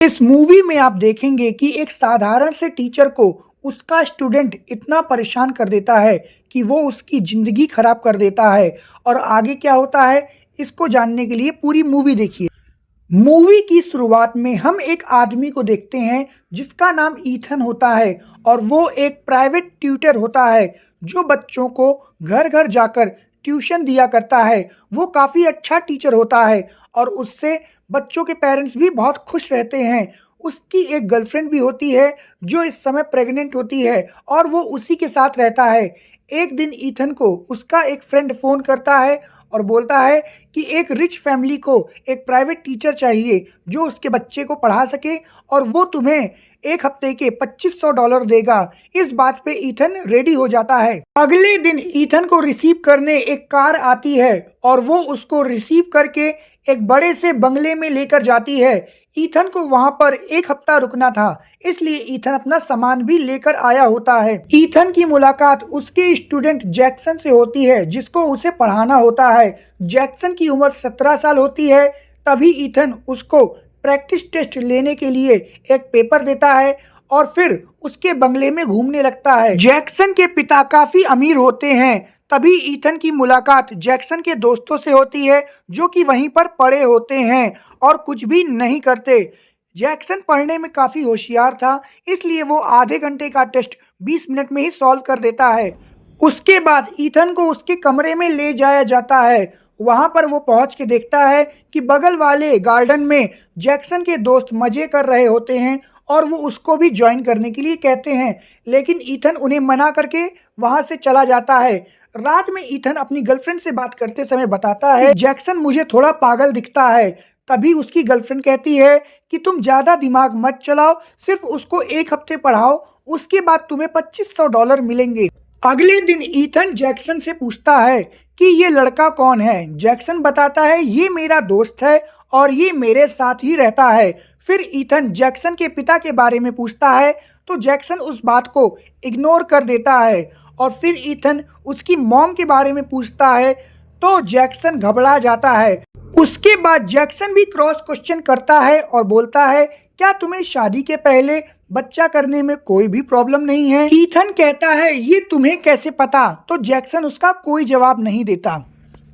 इस मूवी में आप देखेंगे कि एक साधारण से टीचर को उसका स्टूडेंट इतना परेशान कर देता है कि वो उसकी ज़िंदगी खराब कर देता है। और आगे क्या होता है, इसको जानने के लिए पूरी मूवी देखिए। मूवी की शुरुआत में हम एक आदमी को देखते हैं जिसका नाम ईथन होता है और वो एक प्राइवेट ट्यूटर होता है जो बच्चों को घर घर जाकर ट्यूशन दिया करता है। वो काफ़ी अच्छा टीचर होता है और उससे बच्चों के पेरेंट्स भी बहुत खुश रहते हैं। उसकी एक गर्लफ्रेंड भी होती है जो इस समय प्रेग्नेंट होती है और वो उसी के साथ रहता है। एक दिन ईथन को उसका एक फ्रेंड फ़ोन करता है और बोलता है कि एक रिच फैमिली को एक प्राइवेट टीचर चाहिए जो उसके बच्चे को पढ़ा सके और वो तुम्हें एक हफ्ते के $2500 देगा। इस बात पे ईथन रेडी हो जाता है। अगले दिन ईथन को रिसीव करने एक कार आती है और वो उसको रिसीव करके एक बड़े से बंगले में लेकर जाती है। ईथन को वहां पर एक हफ्ता रुकना था, इसलिए ईथन अपना सामान भी लेकर आया होता है। ईथन की मुलाकात उसके स्टूडेंट जैक्सन से होती है जिसको उसे पढ़ाना होता है। जैक्सन की उम्र 17 साल होती है। तभी ईथन उसको प्रैक्टिस टेस्ट लेने के लिए एक पेपर देता है और फिर उसके बंगले में घूमने लगता है। जैक्सन के पिता काफी अमीर होते हैं। तभी ईथन की मुलाकात जैक्सन के दोस्तों से होती है जो कि वहीं पर पड़े होते हैं और कुछ भी नहीं करते। जैक्सन पढ़ने में काफी होशियार था, इसलिए वो आधे घंटे का टेस्ट 20 मिनट में ही सॉल्व कर देता है। उसके बाद ईथन को उसके कमरे में ले जाया जाता है। वहां पर वो पहुंच के देखता है कि बगल वाले गार्डन में जैक्सन के दोस्त मजे कर रहे होते हैं और वो उसको भी ज्वाइन करने के लिए कहते हैं, लेकिन ईथन उन्हें मना करके वहां से चला जाता है। रात में ईथन अपनी गर्लफ्रेंड से बात करते समय बताता है जैक्सन मुझे थोड़ा पागल दिखता है। तभी उसकी गर्लफ्रेंड कहती है कि तुम ज़्यादा दिमाग मत चलाओ, सिर्फ उसको एक हफ्ते पढ़ाओ, उसके बाद तुम्हें $2500 मिलेंगे। अगले दिन ईथन जैक्सन से पूछता है कि ये लड़का कौन है। जैक्सन बताता है ये मेरा दोस्त है और ये मेरे साथ ही रहता है। फिर ईथन जैक्सन के पिता के बारे में पूछता है तो जैक्सन उस बात को इग्नोर कर देता है और फिर ईथन उसकी मॉम के बारे में पूछता है तो जैक्सन घबरा जाता है। उसके बाद जैक्सन भी क्रॉस क्वेश्चन करता है और बोलता है क्या तुम्हें शादी के पहले बच्चा करने में कोई भी प्रॉब्लम नहीं है। ईथन कहता है ये तुम्हें कैसे पता, तो जैक्सन उसका कोई जवाब नहीं देता।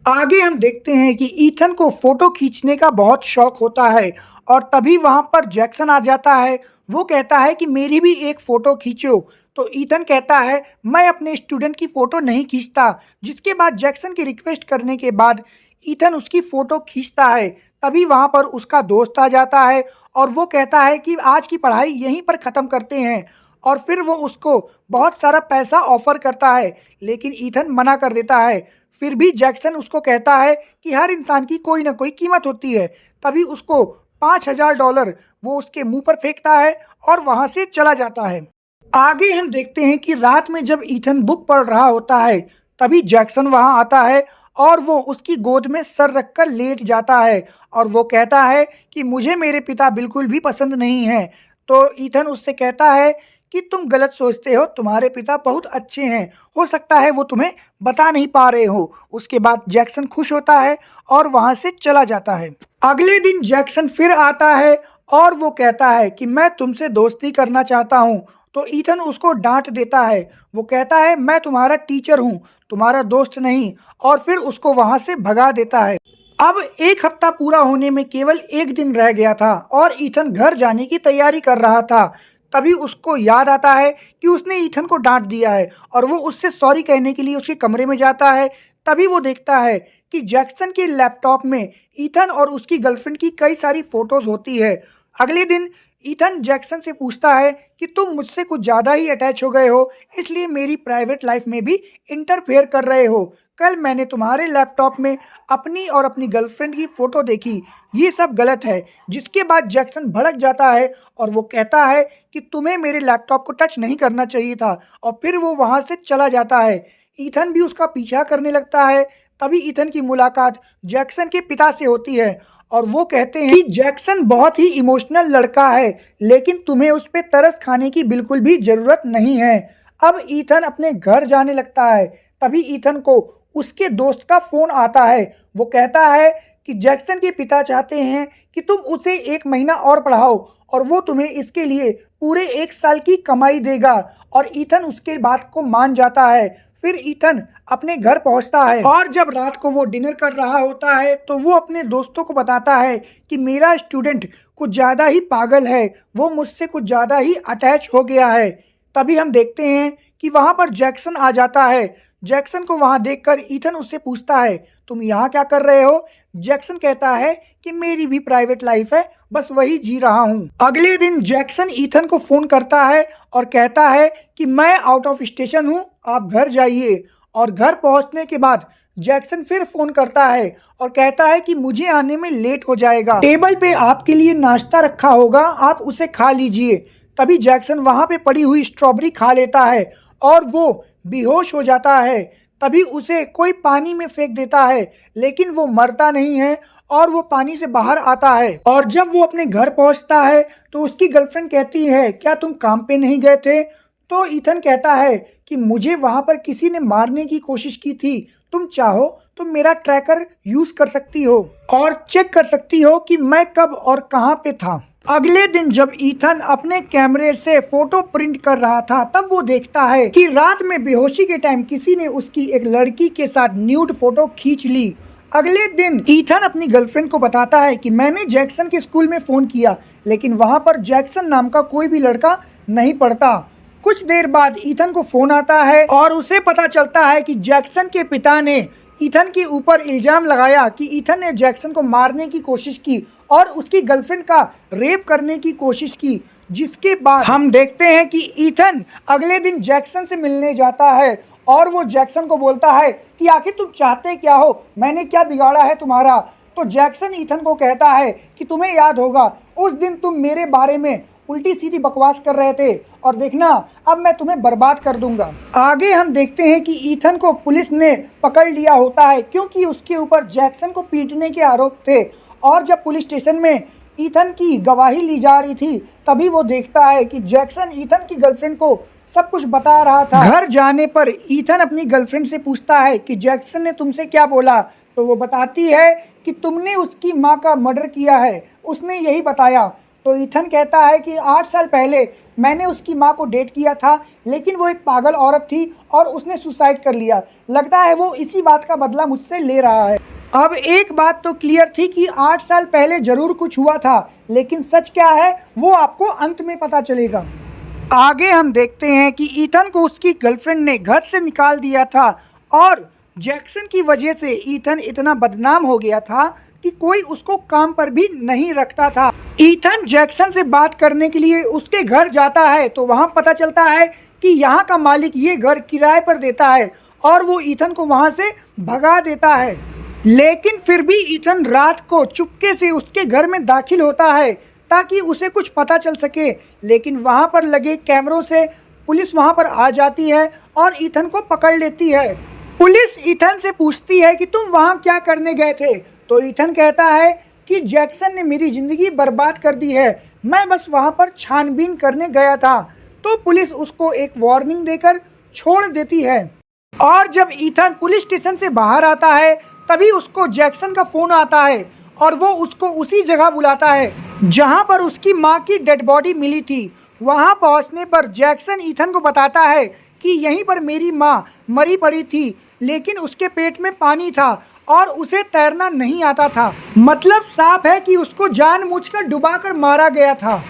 आगे हम देखते हैं कि ईथन को फोटो खींचने का बहुत शौक होता है और तभी वहां पर जैक्सन आ जाता है। वो कहता है कि मेरी भी एक फ़ोटो खींचो। तो ईथन कहता है मैं अपने स्टूडेंट की फ़ोटो नहीं खींचता। जिसके बाद जैक्सन की रिक्वेस्ट करने के बाद ईथन उसकी फ़ोटो खींचता है। तभी वहां पर उसका दोस्त आ जाता है और वो कहता है कि आज की पढ़ाई यहीं पर ख़त्म करते हैं और फिर वो उसको बहुत सारा पैसा ऑफ़र करता है, लेकिन ईथन मना कर देता है। फिर भी जैक्सन उसको कहता है कि हर इंसान की कोई ना कोई कीमत होती है। तभी उसको $5000 वो उसके मुंह पर फेंकता है और वहां से चला जाता है। आगे हम देखते हैं कि रात में जब ईथन बुक पढ़ रहा होता है तभी जैक्सन वहां आता है और वो उसकी गोद में सर रखकर लेट जाता है और वो कहता है कि मुझे मेरे पिता बिल्कुल भी पसंद नहीं है। तो ईथन उससे कहता है कि तुम गलत सोचते हो, तुम्हारे पिता बहुत अच्छे हैं, हो सकता है वो तुम्हें बता नहीं पा रहे हो। उसके बाद जैक्सन खुश होता है और वहां से चला जाता है। अगले दिन जैक्सन फिर आता है और वो कहता है कि मैं तुमसे दोस्ती करना चाहता हूँ। तो ईथन उसको डांट देता है। वो कहता है मैं तुम्हारा टीचर हूँ, तुम्हारा दोस्त नहीं, और फिर उसको वहां से भगा देता है। अब एक हफ्ता पूरा होने में केवल एक दिन रह गया था और ईथन घर जाने की तैयारी कर रहा था। तभी उसको याद आता है कि उसने ईथन को डांट दिया है और वो उससे सॉरी कहने के लिए उसके कमरे में जाता है। तभी वो देखता है कि जैक्सन के लैपटॉप में ईथन और उसकी गर्लफ्रेंड की कई सारी फोटोज होती है। अगले दिन ईथन जैक्सन से पूछता है कि तुम मुझसे कुछ ज़्यादा ही अटैच हो गए हो, इसलिए मेरी प्राइवेट लाइफ में भी इंटरफेयर कर रहे हो। कल मैंने तुम्हारे लैपटॉप में अपनी और अपनी गर्लफ्रेंड की फ़ोटो देखी, ये सब गलत है। जिसके बाद जैक्सन भड़क जाता है और वो कहता है कि तुम्हें मेरे लैपटॉप को टच नहीं करना चाहिए था, और फिर वो वहाँ से चला जाता है। ईथन भी उसका पीछा करने लगता है। तभी ईथन की मुलाकात जैक्सन के पिता से होती है और वो कहते हैं कि जैक्सन बहुत ही इमोशनल लड़का है, लेकिन तुम्हें उस पर तरस खाने की बिल्कुल भी ज़रूरत नहीं है। अब ईथन अपने घर जाने लगता है। तभी ईथन को उसके दोस्त का फ़ोन आता है। वो कहता है कि जैक्सन के पिता चाहते हैं कि तुम उसे 1 महीना और पढ़ाओ और वो तुम्हें इसके लिए पूरे 1 साल की कमाई देगा और ईथन उसके बात को मान जाता है। फिर ईथन अपने घर पहुंचता है और जब रात को वो डिनर कर रहा होता है तो वो अपने दोस्तों को बताता है कि मेरा स्टूडेंट कुछ ज़्यादा ही पागल है, वो मुझसे कुछ ज़्यादा ही अटैच हो गया है। तभी हम देखते हैं कि वहाँ पर जैक्सन आ जाता है। जैक्सन को वहाँ देखकर ईथन उससे पूछता है, तुम यहाँ क्या कर रहे हो? जैक्सन कहता है कि मेरी भी प्राइवेट लाइफ है, बस वही जी रहा हूँ। अगले दिन जैक्सन ईथन को फ़ोन करता है और कहता है कि मैं आउट ऑफ स्टेशन हूँ, आप घर जाइए। और घर पहुंचने के बाद जैक्सन फिर फ़ोन करता है और कहता है कि मुझे आने में लेट हो जाएगा, टेबल पे आपके लिए नाश्ता रखा होगा, आप उसे खा लीजिए। तभी जैक्सन वहाँ पे पड़ी हुई स्ट्रॉबेरी खा लेता है और वो बेहोश हो जाता है। तभी उसे कोई पानी में फेंक देता है, लेकिन वो मरता नहीं है और वो पानी से बाहर आता है। और जब वो अपने घर पहुंचता है तो उसकी गर्लफ्रेंड कहती है, क्या तुम काम पे नहीं गए थे? तो ईथन कहता है कि मुझे वहां पर किसी ने मारने की कोशिश की थी, तुम चाहो तो मेरा ट्रैकर यूज कर सकती हो और चेक कर सकती हो कि मैं कब और कहां पे था। अगले दिन जब ईथन अपने कैमरे से फोटो प्रिंट कर रहा था तब वो देखता है कि रात में बेहोशी के टाइम किसी ने उसकी एक लड़की के साथ न्यूड फोटो खींच ली। अगले दिन ईथन अपनी गर्लफ्रेंड को बताता है कि मैंने जैक्सन के स्कूल में फ़ोन किया, लेकिन वहां पर जैक्सन नाम का कोई भी लड़का नहीं पढ़ता। कुछ देर बाद ईथन को फ़ोन आता है और उसे पता चलता है कि जैक्सन के पिता ने ईथन के ऊपर इल्ज़ाम लगाया कि ईथन ने जैक्सन को मारने की कोशिश की और उसकी गर्लफ्रेंड का रेप करने की कोशिश की। जिसके बाद हम देखते हैं कि ईथन अगले दिन जैक्सन से मिलने जाता है और वो जैक्सन को बोलता है कि आखिर तुम चाहते क्या हो, मैंने क्या बिगाड़ा है तुम्हारा? तो जैक्सन ईथन को कहता है कि तुम्हें याद होगा उस दिन तुम मेरे बारे में उल्टी सीधी बकवास कर रहे थे और देखना अब मैं तुम्हें बर्बाद कर दूंगा। आगे हम देखते हैं कि ईथन को पुलिस ने पकड़ लिया होता है क्योंकि उसके ऊपर जैक्सन को पीटने के आरोप थे। और जब पुलिस स्टेशन में ईथन की गवाही ली जा रही थी तभी वो देखता है कि जैक्सन ईथन की गर्लफ्रेंड को सब कुछ बता रहा था। घर जाने पर ईथन अपनी गर्लफ्रेंड से पूछता है कि जैक्सन ने तुमसे क्या बोला? तो वो बताती है कि तुमने उसकी माँ का मर्डर किया है, उसने यही बताया। तो ईथन कहता है कि 8 साल पहले मैंने उसकी माँ को डेट किया था, लेकिन वो एक पागल औरत थी और उसने सुसाइड कर लिया। लगता है वो इसी बात का बदला मुझसे ले रहा है। अब एक बात तो क्लियर थी कि 8 साल पहले ज़रूर कुछ हुआ था, लेकिन सच क्या है वो आपको अंत में पता चलेगा। आगे हम देखते हैं कि ईथन को उसकी गर्लफ्रेंड ने घर से निकाल दिया था और जैक्सन की वजह से ईथन इतना बदनाम हो गया था कि कोई उसको काम पर भी नहीं रखता था। ईथन जैक्सन से बात करने के लिए उसके घर जाता है तो वहाँ पता चलता है कि यहाँ का मालिक ये घर किराए पर देता है और वो ईथन को वहाँ से भगा देता है। लेकिन फिर भी ईथन रात को चुपके से उसके घर में दाखिल होता है ताकि उसे कुछ पता चल सके, लेकिन वहाँ पर लगे कैमरों से पुलिस वहाँ पर आ जाती है और ईथन को पकड़ लेती है। पुलिस ईथन से पूछती है कि तुम वहाँ क्या करने गए थे? तो ईथन कहता है कि जैक्सन ने मेरी ज़िंदगी बर्बाद कर दी है, मैं बस वहाँ पर छानबीन करने गया था। तो पुलिस उसको एक वार्निंग देकर छोड़ देती है। और जब ईथन पुलिस स्टेशन से बाहर आता है तभी उसको जैक्सन का फ़ोन आता है और वो उसको उसी जगह बुलाता है जहाँ पर उसकी माँ की डेड बॉडी मिली थी। वहाँ पहुँचने पर जैक्सन ईथन को बताता है कि यहीं पर मेरी माँ मरी पड़ी थी, लेकिन उसके पेट में पानी था और उसे तैरना नहीं आता था। मतलब साफ है कि उसको जानबूझकर डुबाकर मारा गया था।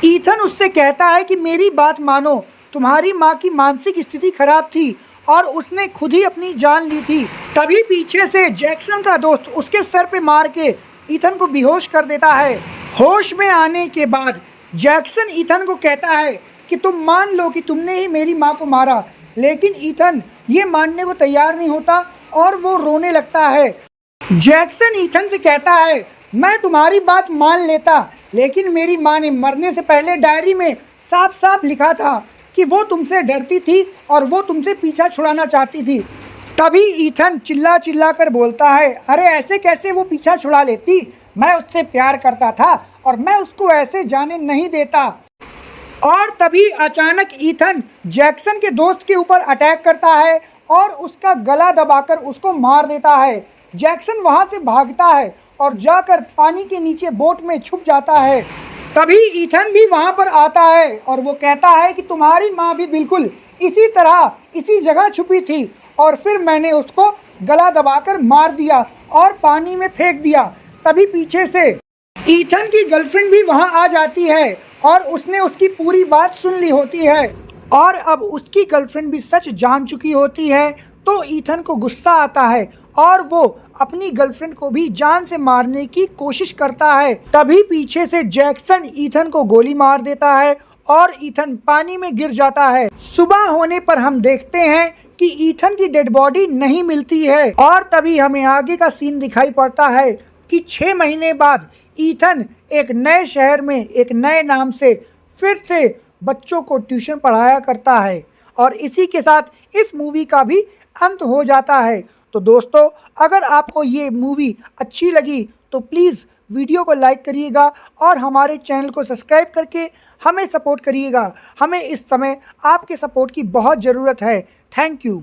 ईथन उससे कहता है कि मेरी बात मानो, तुम्हारी माँ की मानसिक स्थिति खराब थी और उसने खुद ही अपनी जान ली थी। तभी पीछे से जैक्सन का दोस्त उसके सर पे मार के ईथन को बेहोश कर देता है। होश में आने के बाद जैक्सन ईथन को कहता है कि तुम मान लो कि तुमने ही मेरी माँ को मारा, लेकिन ईथन ये मानने को तैयार नहीं होता और वो रोने लगता है। जैक्सन ईथन से कहता है मैं तुम्हारी बात मान लेता, लेकिन मेरी माँ ने मरने से पहले डायरी में साफ साफ लिखा था कि वो तुमसे डरती थी और वो तुमसे पीछा छुड़ाना चाहती थी। तभी ईथन चिल्ला चिल्ला कर बोलता है, अरे ऐसे कैसे वो पीछा छुड़ा लेती, मैं उससे प्यार करता था और मैं उसको ऐसे जाने नहीं देता। और तभी अचानक ईथन जैक्सन के दोस्त के ऊपर अटैक करता है और उसका गला दबाकर उसको मार देता है। जैक्सन वहां से भागता है और जाकर पानी के नीचे बोट में छुप जाता है। तभी ईथन भी वहां पर आता है और वो कहता है कि तुम्हारी माँ भी बिल्कुल इसी तरह इसी जगह छुपी थी और फिर मैंने उसको गला दबाकर मार दिया और पानी में फेंक दिया। तभी पीछे से ईथन की गर्लफ्रेंड भी वहां आ जाती है और उसने उसकी पूरी बात सुन ली होती है और अब उसकी गर्लफ्रेंड भी सच जान चुकी होती है। तो ईथन को गुस्सा आता है और वो अपनी गर्लफ्रेंड को भी जान से मारने की कोशिश करता है। तभी पीछे से जैक्सन ईथन को गोली मार देता है और ईथन पानी में गिर जाता है। सुबह होने पर हम देखते हैं कि ईथन की डेड बॉडी नहीं मिलती है और तभी हमें आगे का सीन दिखाई पड़ता है कि 6 महीने बाद ईथन एक नए शहर में एक नए नाम से फिर से बच्चों को ट्यूशन पढ़ाया करता है और इसी के साथ इस मूवी का भी अंत हो जाता है। तो दोस्तों, अगर आपको ये मूवी अच्छी लगी तो प्लीज़ वीडियो को लाइक करिएगा और हमारे चैनल को सब्सक्राइब करके हमें सपोर्ट करिएगा। हमें इस समय आपके सपोर्ट की बहुत ज़रूरत है। Thank you.